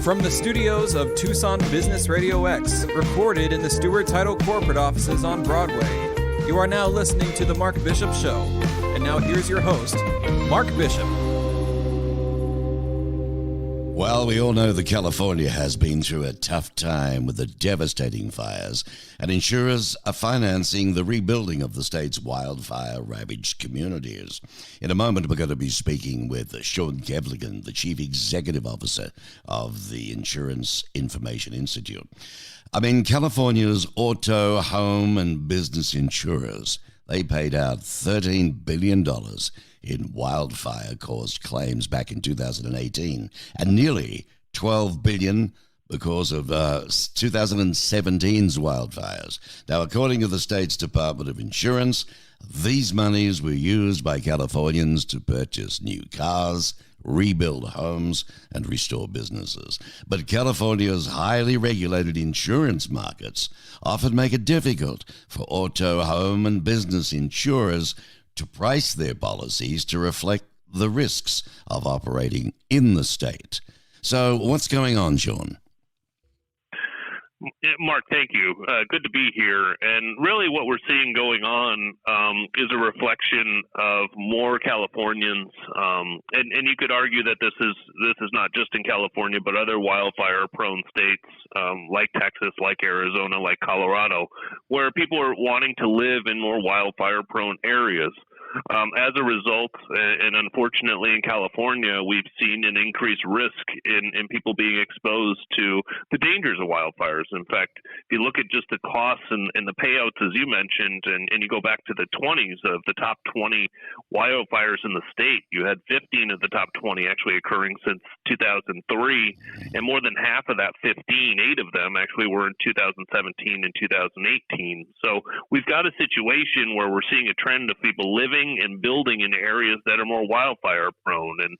From the studios of Tucson Business RadioX, recorded in the Stewart Title corporate offices on Broadway, you are now listening to The Mark Bishop Show. And now here's your host, Mark Bishop. Well, we all know that California has been through a tough time with the devastating fires, and insurers are financing the rebuilding of the state's wildfire-ravaged communities. In a moment, we're going to be speaking with Sean Kevelighan, the Chief Executive Officer of the Insurance Information Institute. I mean, California's auto, home, and business insurers, they paid out $13 billion in wildfire-caused claims back in 2018, and nearly $12 billion because of 2017's wildfires. Now, according to the state's Department of Insurance, these monies were used by Californians to purchase new cars, rebuild homes, and restore businesses. But California's highly regulated insurance markets often make it difficult for auto, home, and business insurers to price their policies to reflect the risks of operating in the state. So what's going on, Sean? Mark, thank you. Good to be here. And really what we're seeing going on is a reflection of more Californians. And you could argue that this is not just in California, but other wildfire-prone states like Texas, like Arizona, like Colorado, where people are wanting to live in more wildfire-prone areas. As a result, and unfortunately in California, we've seen an increased risk in people being exposed to the dangers of wildfires. In fact, if you look at just the costs and the payouts, as you mentioned, and you go back to the 20s of the top 20 wildfires in the state, you had 15 of the top 20 actually occurring since 2003, and more than half of that 15, 8 of them actually were in 2017 and 2018. So we've got a situation where we're seeing a trend of people living and building in areas that are more wildfire prone, and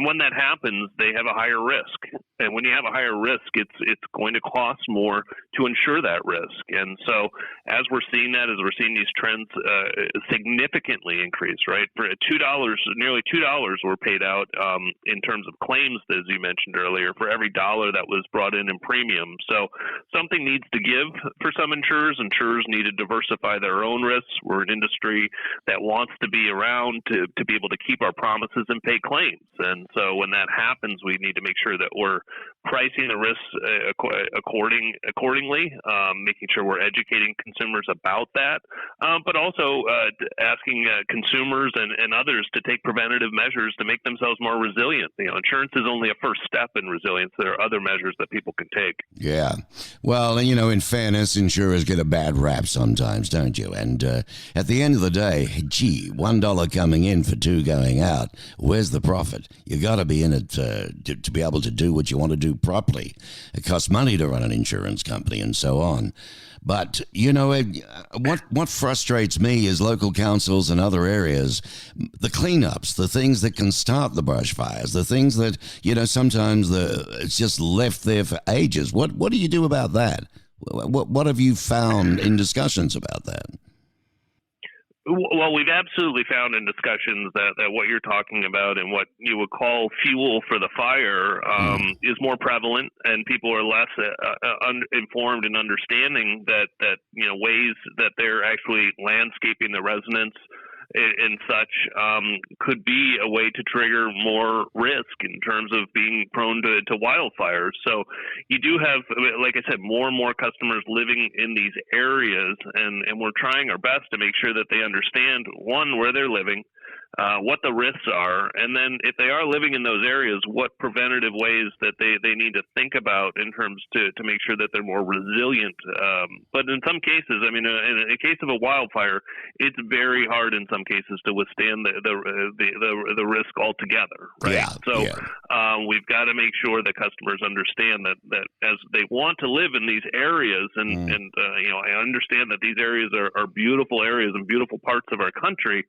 when that happens, they have a higher risk. And when you have a higher risk, it's going to cost more to insure that risk. And so, as we're seeing these trends significantly increase, right? For nearly $2 were paid out in terms of claims, as you mentioned earlier, for every dollar that was brought in premium. So something needs to give for some insurers. Insurers need to diversify their own risks. We're an industry that wants to be around to be able to keep our promises and pay claims. And so when that happens, we need to make sure that we're pricing the risks accordingly, making sure we're educating consumers about that, but also asking consumers and others to take preventative measures to make themselves more resilient. Insurance is only a first step in resilience. There are other measures that people can take. Yeah. Well, in fairness, insurers get a bad rap sometimes, don't you? And at the end of the day, gee, $1 coming in for $2 going out. Where's the profit? You got to be in it to be able to do what you want to do properly. It costs money to run an insurance company and so on. But, what frustrates me is local councils and other areas, the cleanups, the things that can start the brush fires, the things that, sometimes it's just left there for ages. What do you do about that? What have you found in discussions about that? Well, we've absolutely found in discussions that what you're talking about and what you would call fuel for the fire is more prevalent, and people are less informed and understanding that ways that they're actually landscaping the residents and such could be a way to trigger more risk in terms of being prone to wildfires. So you do have, like I said, more and more customers living in these areas, and we're trying our best to make sure that they understand, one, where they're living, what the risks are, and then if they are living in those areas, what preventative ways that they need to think about in terms to make sure that they're more resilient. But in some cases, in a case of a wildfire, it's very hard in some cases to withstand the risk altogether, right? We've got to make sure that customers understand that as they want to live in these areas, and I understand that these areas are beautiful areas and beautiful parts of our country.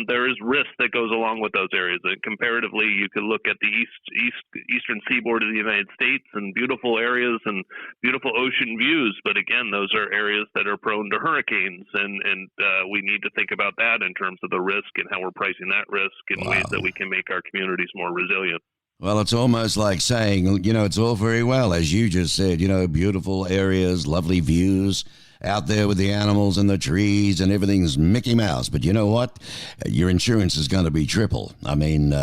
There is risk that goes along with those areas. And comparatively, you could look at the eastern seaboard of the United States and beautiful areas and beautiful ocean views. But again, those are areas that are prone to hurricanes, and we need to think about that in terms of the risk and how we're pricing that risk in ways that we can make our communities more resilient. Well, it's almost like saying, it's all very well, as you just said, beautiful areas, lovely views out there with the animals and the trees and everything's Mickey Mouse. But you know what? Your insurance is going to be triple. I mean,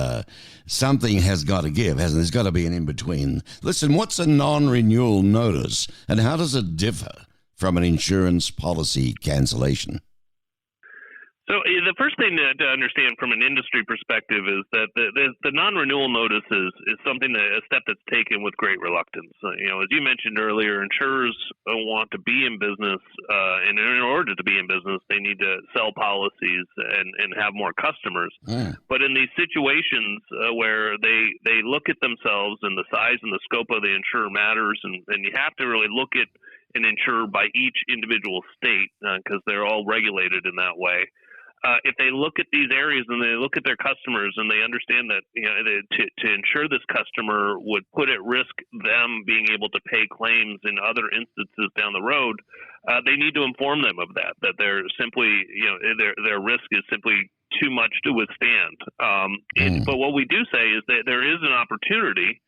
something has got to give, hasn't there? There's got to be an in-between. Listen, what's a non-renewal notice and how does it differ from an insurance policy cancellation? So the first thing to understand from an industry perspective is that the non-renewal notice is something a step that's taken with great reluctance. As you mentioned earlier, insurers want to be in business, and in order to be in business, they need to sell policies and have more customers. But in these situations where they look at themselves and the size and the scope of the insurer matters, and you have to really look at an insurer by each individual state because they're all regulated in that way. If they look at these areas and they look at their customers and they understand that to insure this customer would put at risk them being able to pay claims in other instances down the road, they need to inform them of that they're simply their risk is simply too much to withstand. But what we do say is that there is an opportunity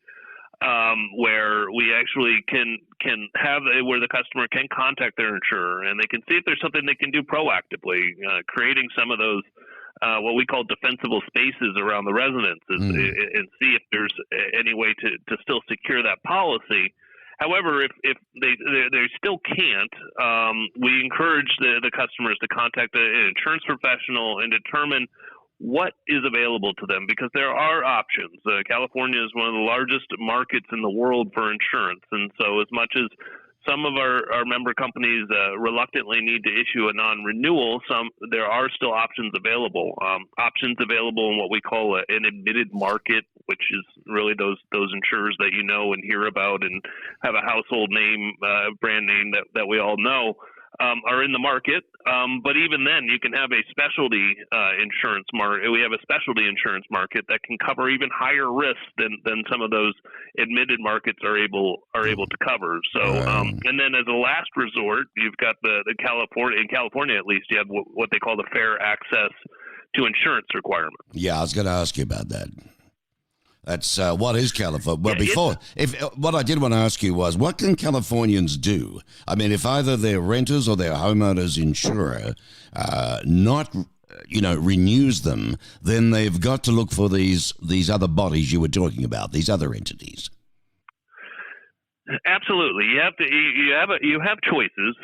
where we actually can have where the customer can contact their insurer and they can see if there's something they can do proactively, creating some of those what we call defensible spaces around the residences and see if there's any way to still secure that policy. However, if they still can't, we encourage the customers to contact an insurance professional and determine what is available to them, because there are options. California is one of the largest markets in the world for insurance. And so as much as some of our member companies reluctantly need to issue a non-renewal, there are still options available. Options available in what we call an admitted market, which is really those insurers that you know and hear about and have a household name, brand name that we all know. Are in the market, but even then, you can have a specialty insurance market. We have a specialty insurance market that can cover even higher risks than some of those admitted markets are able to cover. So, and then as a last resort, you've got the California. In California, at least, you have what they call the fair access to insurance requirement. Yeah, I was going to ask you about that. That's what is California? Well, what I did want to ask you was, what can Californians do? I mean, if either their renters or their homeowners insurer not renews them, then they've got to look for these other bodies you were talking about, these other entities. Absolutely, you have choices.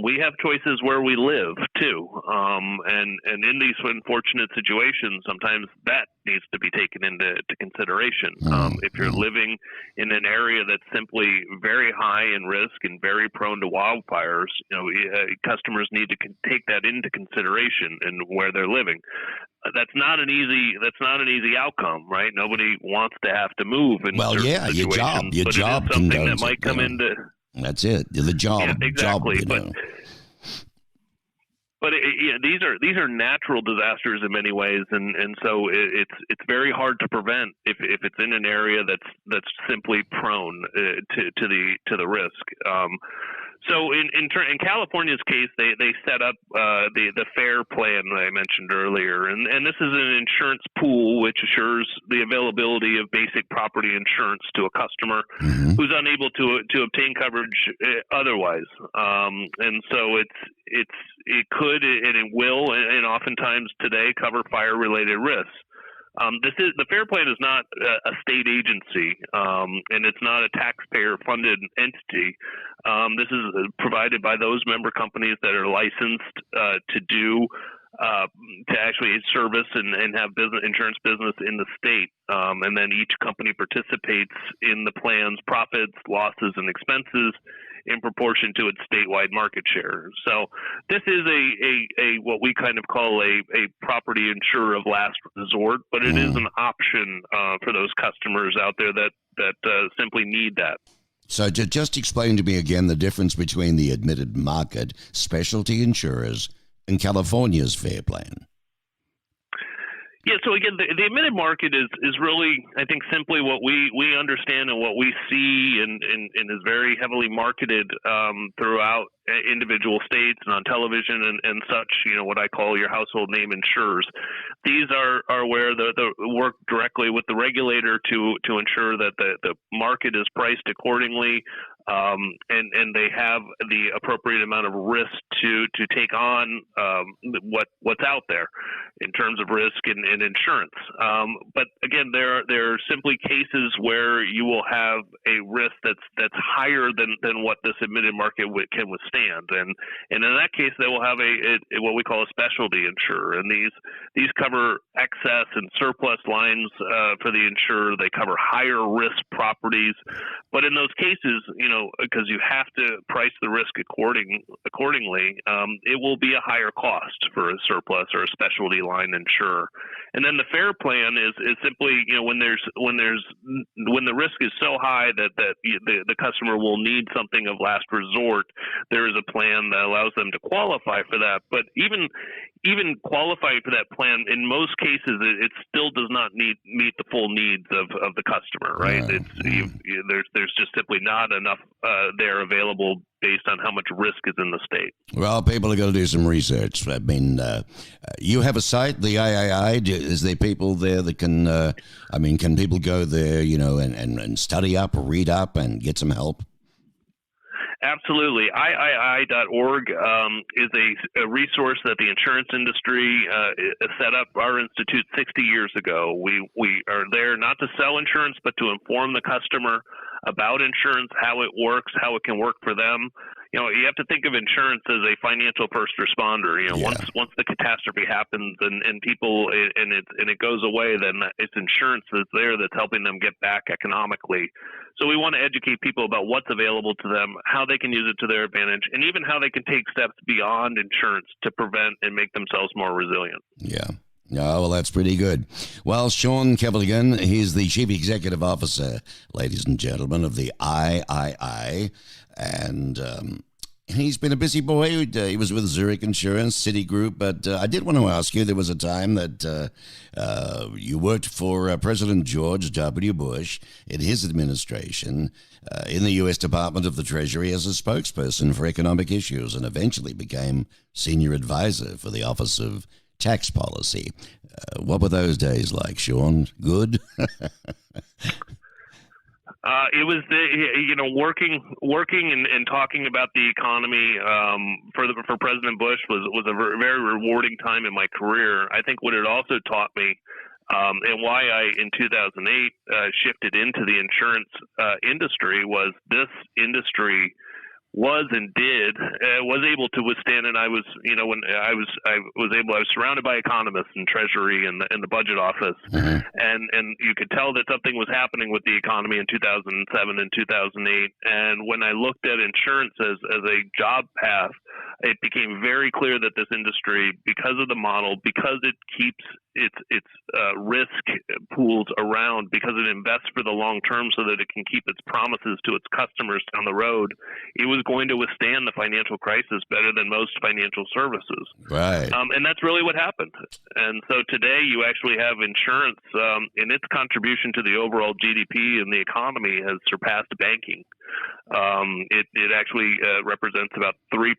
We have choices where we live too, and in these unfortunate situations, sometimes that needs to be taken into consideration. If you're living in an area that's simply very high in risk and very prone to wildfires, customers need to take that into consideration in where they're living. That's not an easy outcome, right? Nobody wants to have to move in certain situations, your job but it is something that might come into. That's it. The job. Yeah, exactly. Job, But these are natural disasters in many ways, and so it's very hard to prevent if it's in an area that's simply prone to the risk. So in California's case, they set up the FAIR plan that I mentioned earlier, and this is an insurance pool which assures the availability of basic property insurance to a customer who's unable to obtain coverage otherwise. And so it could and it will, and oftentimes today, cover fire-related risks. The FAIR Plan is not a state agency, and it's not a taxpayer-funded entity. This is provided by those member companies that are licensed to actually service and have insurance business in the state. And then each company participates in the plan's profits, losses, and expenses in proportion to its statewide market share. So this is a what we kind of call a property insurer of last resort, but it is an option for those customers out there that simply need that. So just explain to me again the difference between the admitted market, specialty insurers, and California's FAIR Plan. Yeah, so again, the admitted market is really, I think, simply what we understand and what we see and is very heavily marketed throughout individual states and on television and such, what I call your household name insurers. These are where the work directly with the regulator to ensure that the market is priced accordingly, and they have the appropriate amount of risk to take on what's out there in terms of risk and insurance. But again, there are simply cases where you will have a risk that's higher than what this admitted market can withstand, and in that case, they will have a what we call a specialty insurer, and these cover excess and surplus lines for the insurer. They cover higher risk properties, but in those cases, because you have to price the risk accordingly, it will be a higher cost for a surplus or a specialty line insurer. And then the fair plan is simply, when the risk is so high that the customer will need something of last resort, there is a plan that allows them to qualify for that. But even qualifying for that plan, in most cases, it still does not meet the full needs of the customer, right? There's just simply not enough there available based on how much risk is in the state. Well, people are going to do some research. I mean, you have a site, the I.I.I. Is there people there that can, can people go there, and study up, read up, and get some help? Absolutely. I.I.I.org is a resource that the insurance industry set up our institute 60 years ago. We are there not to sell insurance, but to inform the customer about insurance, how it works, how it can work for them. You have to think of insurance as a financial first responder. Once the catastrophe happens and people and it goes away, then it's insurance that's there that's helping them get back economically. So we want to educate people about what's available to them, how they can use it to their advantage, and even how they can take steps beyond insurance to prevent and make themselves more resilient. Yeah. Oh, well, that's pretty good. Well, Sean Kevelighan, he's the Chief Executive Officer, ladies and gentlemen, of the I.I.I. And he's been a busy boy. He was with Zurich Insurance, Citigroup. But I did want to ask you, there was a time that you worked for President George W. Bush in his administration in the U.S. Department of the Treasury as a spokesperson for economic issues, and eventually became senior advisor for the Office of Tax Policy. What were those days like, Sean? Good? It was working and talking about the economy for President Bush was a very rewarding time in my career. I think what it also taught me, and why I in 2008 shifted into the insurance industry, was this industry was able to withstand, and I was surrounded by economists in Treasury and the budget office, and you could tell that something was happening with the economy in 2007 and 2008. And when I looked at insurance as a job path, it became very clear that this industry, because of the model, because it keeps its risk pools around, because it invests for the long term so that it can keep its promises to its customers down the road, it was going to withstand the financial crisis better than most financial services. Right. And that's really what happened. And so today you actually have insurance in its contribution to the overall GDP and the economy has surpassed banking. It actually represents about 3%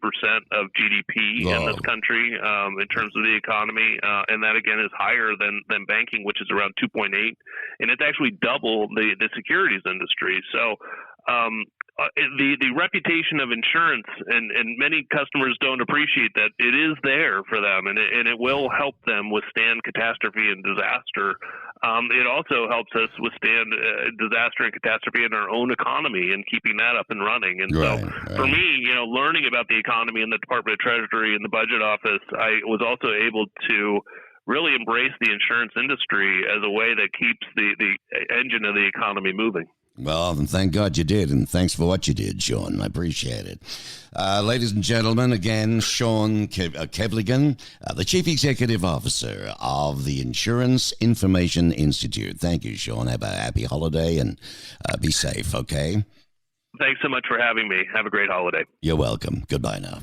of GDP in this country in terms of the economy, and that again is higher than banking, which is around 2.8, and it's actually double the securities industry. So the reputation of insurance, and many customers don't appreciate that it is there for them, and it will help them withstand catastrophe and disaster. It also helps us withstand disaster and catastrophe in our own economy and keeping that up and running. And for me, learning about the economy in the Department of Treasury and the budget office, I was also able to really embrace the insurance industry as a way that keeps the engine of the economy moving. Well, and thank God you did, and thanks for what you did, Sean. I appreciate it. Ladies and gentlemen, again, Sean Kevelighan, the Chief Executive Officer of the Insurance Information Institute. Thank you, Sean. Have a happy holiday, and be safe, okay? Thanks so much for having me. Have a great holiday. You're welcome. Goodbye now.